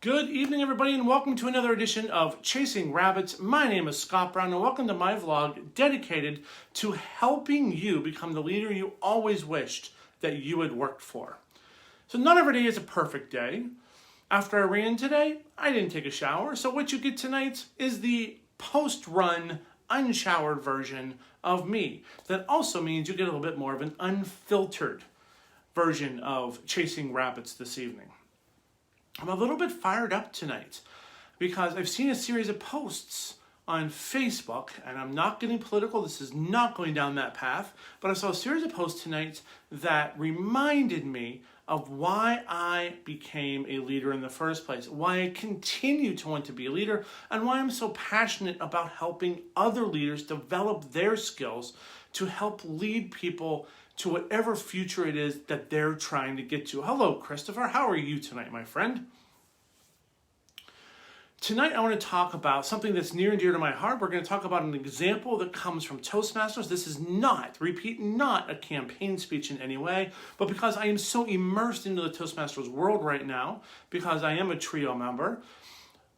Good evening, everybody, and welcome to another edition of Chasing Rabbits. My name is Scott Brown, and welcome to my vlog dedicated to helping you become the leader you always wished that you had worked for. So not every day is a perfect day. After I ran today, I didn't take a shower, so what you get tonight is the post-run, unshowered version of me. That also means you get a little bit more of an unfiltered version of Chasing Rabbits this evening. I'm a little bit fired up tonight because I've seen a series of posts on Facebook, and I'm not getting political, this is not going down that path, but I saw a series of posts tonight that reminded me of why I became a leader in the first place, why I continue to want to be a leader, and why I'm so passionate about helping other leaders develop their skills to help lead people to whatever future it is that they're trying to get to. Hello, Christopher. How are you tonight, my friend? Tonight, I want to talk about something that's near and dear to my heart. We're going to talk about an example that comes from Toastmasters. This is not, repeat, not a campaign speech in any way, but because I am so immersed into the Toastmasters world right now, because I am a trio member,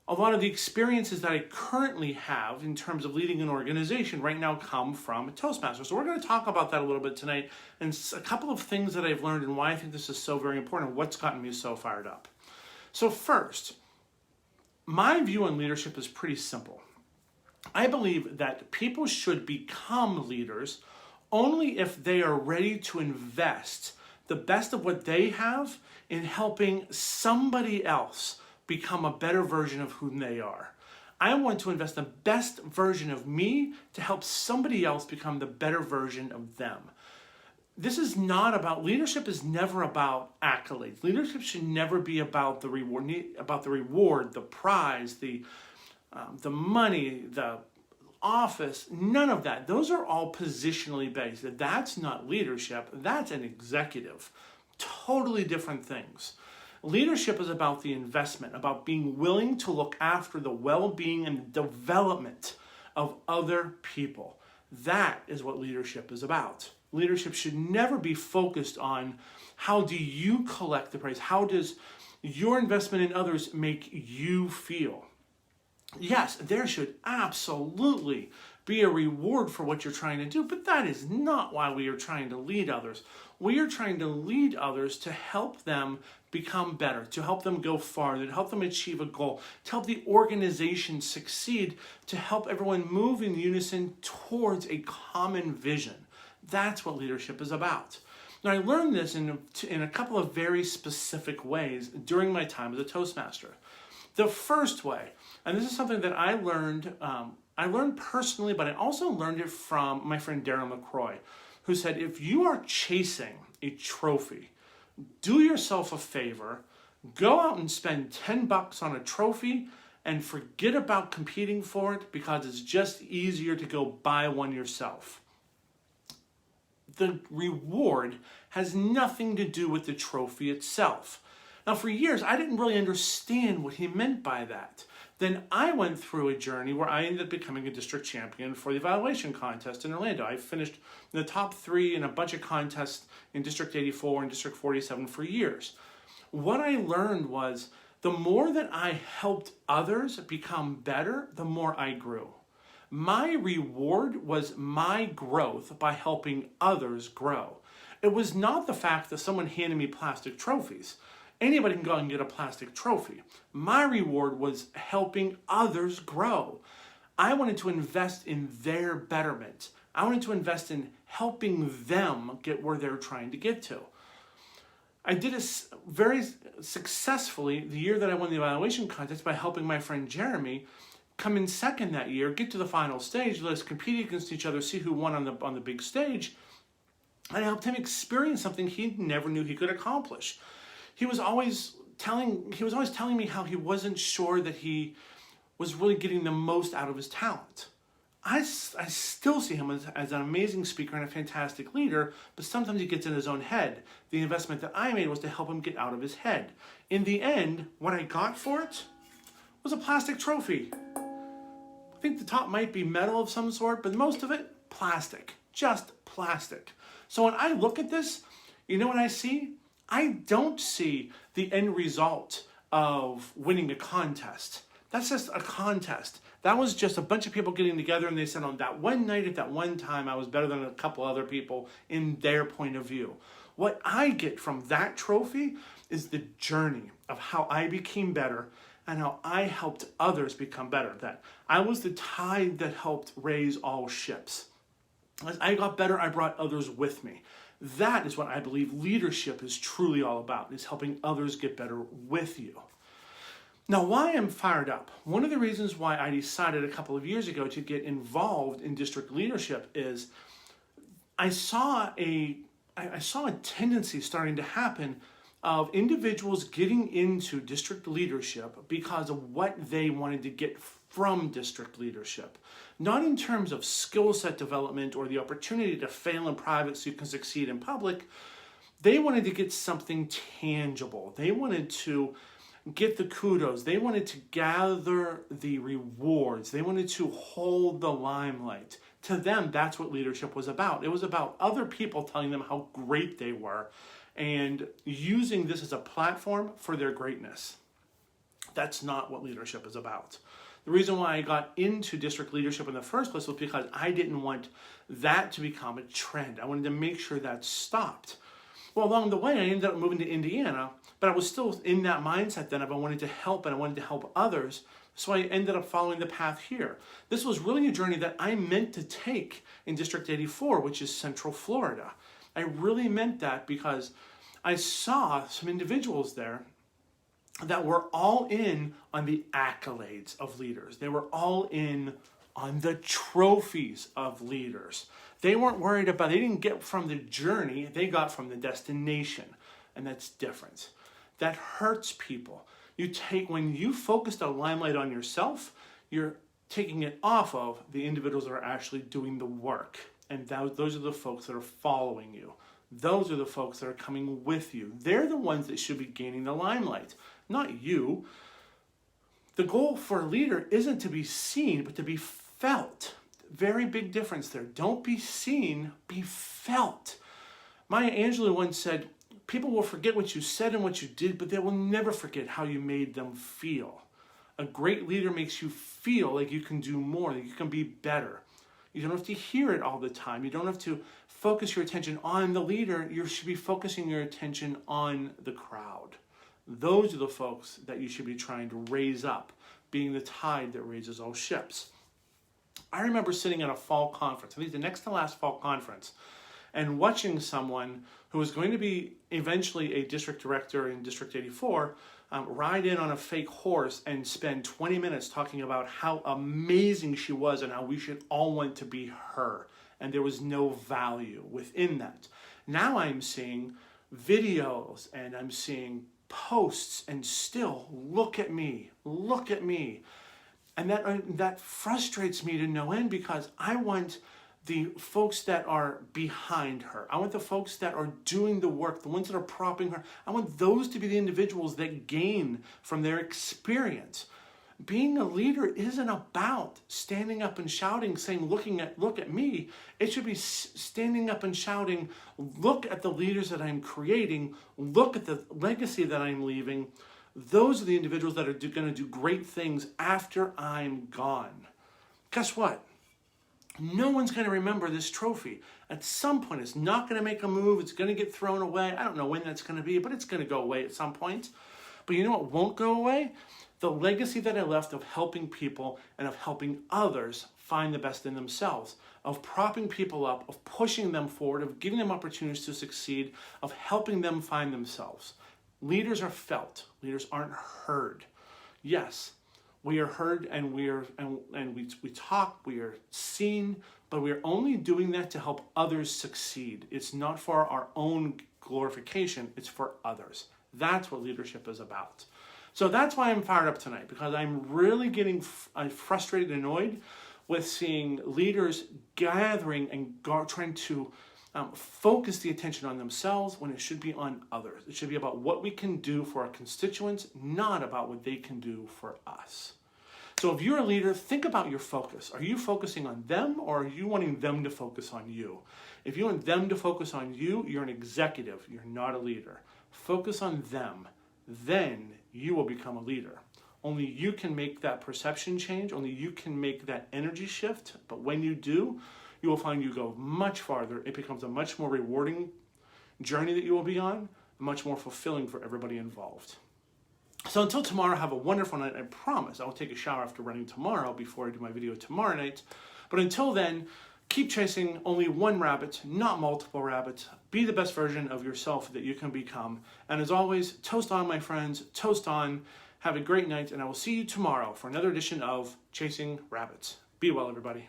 a lot of the experiences that I currently have in terms of leading an organization right now come from Toastmasters. So we're going to talk about that a little bit tonight, and a couple of things that I've learned and why I think this is so very important and what's gotten me so fired up. So first, my view on leadership is pretty simple. I believe that people should become leaders only if they are ready to invest the best of what they have in helping somebody else become a better version of who they are. I want to invest the best version of me to help somebody else become the better version of them. This is not about, leadership is never about accolades. Leadership should never be about the reward, the prize, the money, the office, none of that. Those are all positionally based. That's not leadership, that's an executive. Totally different things. Leadership is about the investment, about being willing to look after the well-being and development of other people. That is what leadership is about. Leadership should never be focused on how do you collect the praise, how does your investment in others make you feel. Yes, there should absolutely be a reward for what you're trying to do, but that is not why we are trying to lead others. We are trying to lead others to help them become better, to help them go farther, to help them achieve a goal, to help the organization succeed, to help everyone move in unison towards a common vision. That's what leadership is about. Now, I learned this in a couple of very specific ways during my time as a Toastmaster. The first way, and this is something that I learned personally, but I also learned it from my friend Darren LaCroix, who said, if you are chasing a trophy, do yourself a favor, go out and spend $10 on a trophy and forget about competing for it because it's just easier to go buy one yourself. The reward has nothing to do with the trophy itself. Now, for years, I didn't really understand what he meant by that. Then I went through a journey where I ended up becoming a district champion for the evaluation contest in Orlando. I finished in the top 3 in a bunch of contests in District 84 and District 47 for years. What I learned was the more that I helped others become better, the more I grew. My reward was my growth by helping others grow. It was not the fact that someone handed me plastic trophies. Anybody can go and get a plastic trophy. My reward was helping others grow. I wanted to invest in their betterment. I wanted to invest in helping them get where they're trying to get to. I did it very successfully the year that I won the evaluation contest by helping my friend Jeremy come in second that year, get to the final stage, let us compete against each other, see who won on the big stage. I helped him experience something he never knew he could accomplish. He was always telling me how he wasn't sure that he was really getting the most out of his talent. I still see him as an amazing speaker and a fantastic leader, but sometimes he gets in his own head. The investment that I made was to help him get out of his head. In the end, what I got for it was a plastic trophy. I think the top might be metal of some sort, but most of it, plastic. Just plastic. So when I look at this, you know what I see? I don't see the end result of winning a contest. That's just a contest. That was just a bunch of people getting together and they said on that one night at that one time I was better than a couple other people in their point of view. What I get from that trophy is the journey of how I became better and how I helped others become better. That I was the tide that helped raise all ships. As I got better, I brought others with me. That is what I believe leadership is truly all about, is helping others get better with you. Now, why I'm fired up, one of the reasons why I decided a couple of years ago to get involved in district leadership is I saw a tendency starting to happen of individuals getting into district leadership because of what they wanted to get from district leadership. Not in terms of skill set development or the opportunity to fail in private so you can succeed in public. They wanted to get something tangible. They wanted to get the kudos. They wanted to gather the rewards. They wanted to hold the limelight. To them, that's what leadership was about. It was about other people telling them how great they were and using this as a platform for their greatness. That's not what leadership is about. The reason why I got into district leadership in the first place was because I didn't want that to become a trend. I wanted to make sure that stopped. Well, along the way, I ended up moving to Indiana, but I was still in that mindset then of I wanted to help and I wanted to help others. So I ended up following the path here. This was really a journey that I meant to take in District 84, which is Central Florida. I really meant that because I saw some individuals there that were all in on the accolades of leaders. They were all in on the trophies of leaders. They weren't worried about, they didn't get from the journey, they got from the destination. And that's different. That hurts people. When you focus the limelight on yourself, you're taking it off of the individuals that are actually doing the work. And those are the folks that are following you. Those are the folks that are coming with you. They're the ones that should be gaining the limelight, not you. The goal for a leader isn't to be seen, but to be felt. Very big difference there. Don't be seen, be felt. Maya Angelou once said, people will forget what you said and what you did, but they will never forget how you made them feel. A great leader makes you feel like you can do more, that you can be better. You don't have to hear it all the time. You don't have to focus your attention on the leader. You should be focusing your attention on the crowd. Those are the folks that you should be trying to raise up, being the tide that raises all ships. I remember sitting at a fall conference, I think the next to last fall conference, and watching someone who was going to be eventually a district director in District 84 ride in on a fake horse and spend 20 minutes talking about how amazing she was and how we should all want to be her. And there was no value within that. Now I'm seeing videos and I'm seeing posts and still, look at me. And that frustrates me to no end because I want the folks that are behind her. I want the folks that are doing the work, the ones that are propping her. I want those to be the individuals that gain from their experience. Being a leader isn't about standing up and shouting, saying, look at me. It should be standing up and shouting, look at the leaders that I'm creating, look at the legacy that I'm leaving. Those are the individuals that are going to do great things after I'm gone. Guess what? No one's going to remember this trophy. At some point, it's not going to make a move. It's going to get thrown away. I don't know when that's going to be, but it's going to go away at some point. But you know what won't go away? The legacy that I left of helping people and of helping others find the best in themselves, of propping people up, of pushing them forward, of giving them opportunities to succeed, of helping them find themselves. Leaders are felt. Leaders aren't heard. Yes, we are heard and we talk, we are seen, but we are only doing that to help others succeed. It's not for our own glorification, it's for others. That's what leadership is about. So that's why I'm fired up tonight, because I'm really getting frustrated and annoyed with seeing leaders gathering and trying to focus the attention on themselves when it should be on others. It should be about what we can do for our constituents, not about what they can do for us. So if you're a leader, think about your focus. Are you focusing on them or are you wanting them to focus on you? If you want them to focus on you, you're an executive. You're not a leader. Focus on them. Then you will become a leader. Only you can make that perception change. Only you can make that energy shift. But when you do, you will find you go much farther. It becomes a much more rewarding journey that you will be on, much more fulfilling for everybody involved. So until tomorrow, have a wonderful night. I promise I will take a shower after running tomorrow before I do my video tomorrow night. But until then, keep chasing only one rabbit, not multiple rabbits. Be the best version of yourself that you can become. And as always, toast on, my friends. Toast on. Have a great night, and I will see you tomorrow for another edition of Chasing Rabbits. Be well, everybody.